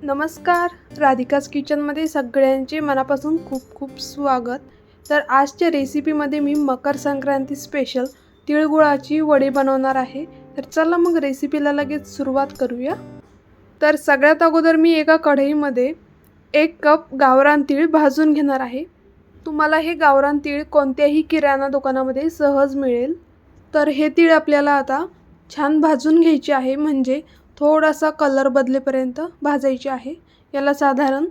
नमस्कार. राधिकाज किचनमध्ये सगळ्यांचे मनापासून खूप खूप स्वागत. तर आजच्या रेसिपीमध्ये मी मकर संक्रांती स्पेशल तिळगुळाची वडी बनवणार आहे. तर चला मग रेसिपीला लगेच सुरुवात करूया. तर सगळ्यात अगोदर मी एका कढईमध्ये 1 कप गावरान तीळ भाजून घेणार आहे. तुम्हाला हे गावरान तीळ कोणत्याही किराणा दुकानामध्ये सहज मिळेल. तर हे तीळ आपल्याला आता छान भाजून घ्यायचे आहे, म्हणजे थोडासा कलर बदलेपर्यंत भाजायचे आहे. याला साधारण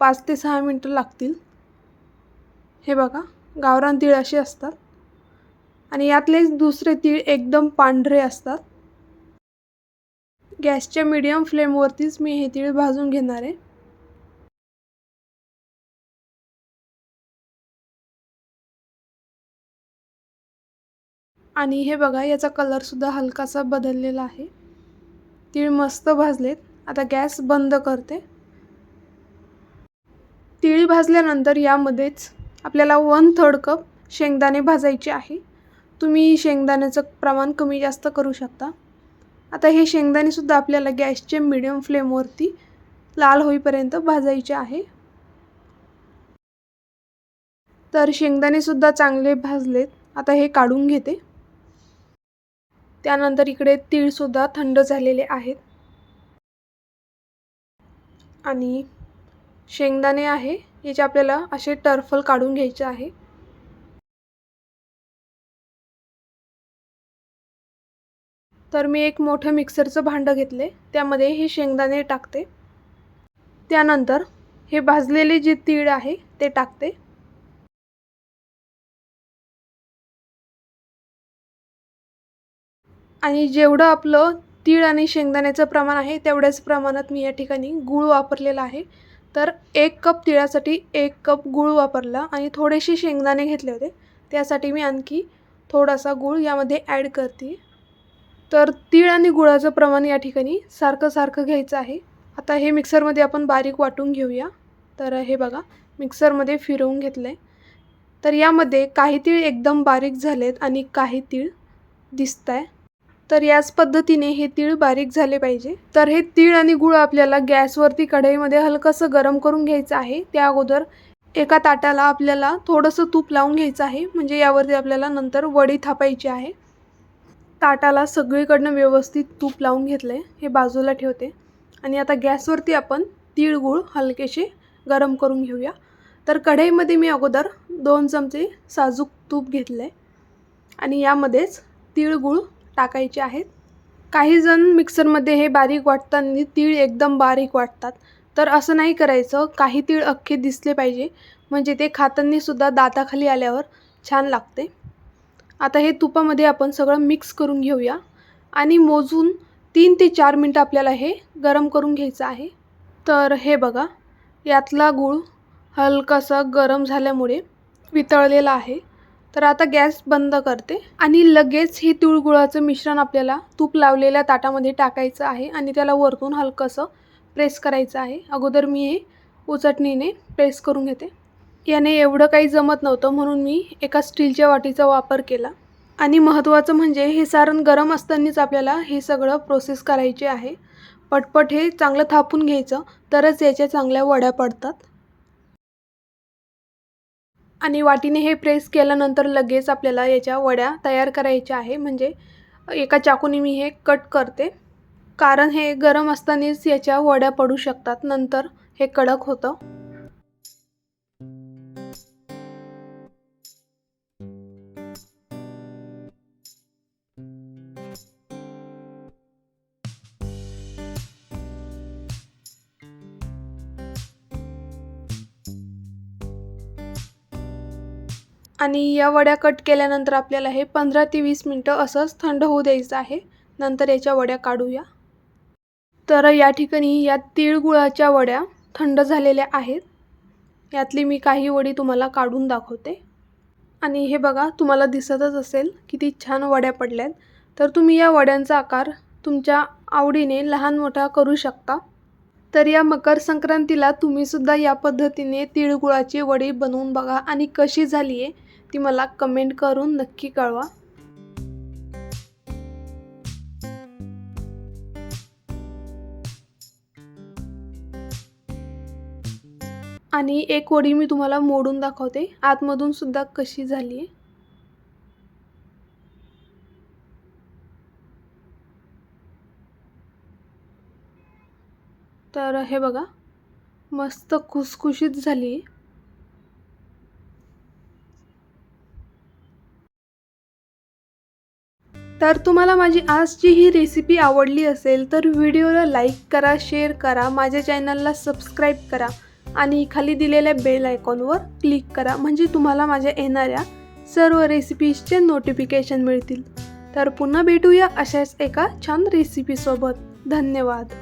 5 ते 6 मिनिटं लागतील. हे बघा, गावरान तीळ असे असतात आणि यातलेच दुसरे तीळ एकदम पांढरे असतात. गॅसच्या मीडियम फ्लेमवरतीच मी हे तीळ भाजून घेणार आहे. आणि हे बघा, याचा कलरसुद्धा हलकासा बदललेला आहे. तीळ मस्त भाजलेत. आता गॅस बंद करते. तीळ भाजल्यानंतर यामध्येच आपल्याला 1/3 कप शेंगदाणे भाजायचे आहे. तुम्ही शेंगदाण्याचं प्रमाण कमी जास्त करू शकता. आता हे शेंगदाणेसुद्धा आपल्याला गॅसच्या मीडियम फ्लेमवरती लाल होईपर्यंत भाजायचे आहे. तर शेंगदाणेसुद्धा चांगले भाजलेत. आता हे काढून घेते. त्यानंतर इकडे तीळसुद्धा थंड झालेले आहेत आणि शेंगदाणे आहे याचे आपल्याला असे टर्फल काढून घ्यायचे आहे. तर मी एक मोठं मिक्सरचं भांडं घेतले, त्यामध्ये हे शेंगदाणे टाकते. त्यानंतर हे भाजलेले जे तीळ आहे ते टाकते. आणि जेवढं आपलं तीळ आणि शेंगदाण्याचं प्रमाण आहे तेवढ्याच प्रमाणात मी या ठिकाणी गूळ वापरलेला आहे. तर 1 कप तिळासाठी 1 कप गूळ वापरला आणि थोडेसे शेंगदाणे घेतले होते, त्यासाठी मी आणखी थोडासा गूळ यामध्ये ॲड करते. तर तीळ आणि गुळाचं प्रमाण या ठिकाणी सारखं सारखं घ्यायचं आहे. आता हे मिक्सरमध्ये आपण बारीक वाटून घेऊया. तर हे बघा, मिक्सरमध्ये फिरवून घेतलं आहे. तर यामध्ये काही तीळ एकदम बारीक झालेत आणि काही तीळ दिसत आहे. तर याच पद्धतीने हे तीळ बारीक झाले पाहिजे. तर हे तीळ आणि गूळ आपल्याला गॅसवरती कढईमध्ये हलकंसं गरम करून घ्यायचं आहे. त्या अगोदर एका ताटाला आपल्याला थोडंसं तूप लावून घ्यायचं आहे, म्हणजे यावरती आपल्याला नंतर वडी थापायची आहे. ताटाला सगळीकडनं व्यवस्थित तूप लावून घेतले. हे बाजूला ठेवते आणि आता गॅसवरती आपण तीळ गूळ हलकेसे गरम करून घेऊया. तर कढईमध्ये मी अगोदर 2 चमचे साजूक तूप घेतले आणि यामध्येच तीळ गूळ टाकायचे आहेत. काही जण मिक्सरमध्ये हे बारीक वाटताना तीळ एकदम बारीक वाटतात, तर असं नाही करायचं. काही तीळ अख्खे दिसले पाहिजे, म्हणजे ते खाताना सुद्धा दाताखाली आल्यावर छान लागते. आता हे तुपामध्ये आपण सगळं मिक्स करून घेऊया आणि मोजून 3 ते 4 मिनटं आपल्याला हे गरम करून घ्यायचं आहे. तर हे बघा, यातला गूळ हलकासा गरम झाल्यामुळे वितळलेला आहे. तर आता गॅस बंद करते आणि लगेच हे तिळगुळाचं मिश्रण आपल्याला तूप लावलेल्या ताटामध्ये टाकायचं आहे आणि त्याला वरतून हलकंसं प्रेस करायचं आहे. अगोदर मी हे उचटणीने प्रेस करून घेते. याने एवढं काही जमत नव्हतं, म्हणून मी एका स्टीलच्या वाटीचा वापर केला. आणि महत्त्वाचं म्हणजे हे सारण गरम असतानाच आपल्याला हे सगळं प्रोसेस करायचे आहे. पटपट हे चांगलं थापून घ्यायचं, तरच याच्या चांगल्या वड्या पडतात. आणि वाटीने हे प्रेस केल्यानंतर लगेच आपल्याला याच्या वड्या तयार करायच्या आहे. म्हणजे एका चाकूने मी हे कट करते, कारण हे गरम असतानाच याच्या वड्या पडू शकतात, नंतर हे कडक होतं. आणि या वड्या कट केल्यानंतर आपल्याला हे 15 ते 20 मिनटं असंच थंड होऊ द्यायचं आहे. नंतर याच्या वड्या काढूया. तर या ठिकाणी या तिळगुळाच्या वड्या थंड झालेल्या आहेत. यातली मी काही वडी तुम्हाला काढून दाखवते. आणि हे बघा, तुम्हाला दिसतच असेल किती छान वड्या पडल्यात. तर तुम्ही या वड्यांचा आकार तुमच्या आवडीने लहान मोठा करू शकता. तर या मकर संक्रांतीला तुम्हीसुद्धा या पद्धतीने तिळगुळाची वडी बनवून बघा आणि कशी झाली आहे ती मला कमेंट करून नक्की कळवा. आणि एक वडी मी तुम्हाला मोडून दाखवते आतमधून सुद्धा कशी झाली आहे. तर हे बघा मस्त खुसखुशीत झाली आहे. तर तुम्हाला माझी आजची ही रेसिपी आवडली असेल तर व्हिडिओला लाईक करा, शेअर करा, माझ्या चॅनलला सबस्क्राईब करा आणि खाली दिलेल्या बेल आयकॉनवर क्लिक करा म्हणजे तुम्हाला माझ्या येणाऱ्या सर्व रेसिपीजचे नोटिफिकेशन मिळतील. तर पुन्हा भेटूया अशाच एका छान रेसिपीसोबत. धन्यवाद.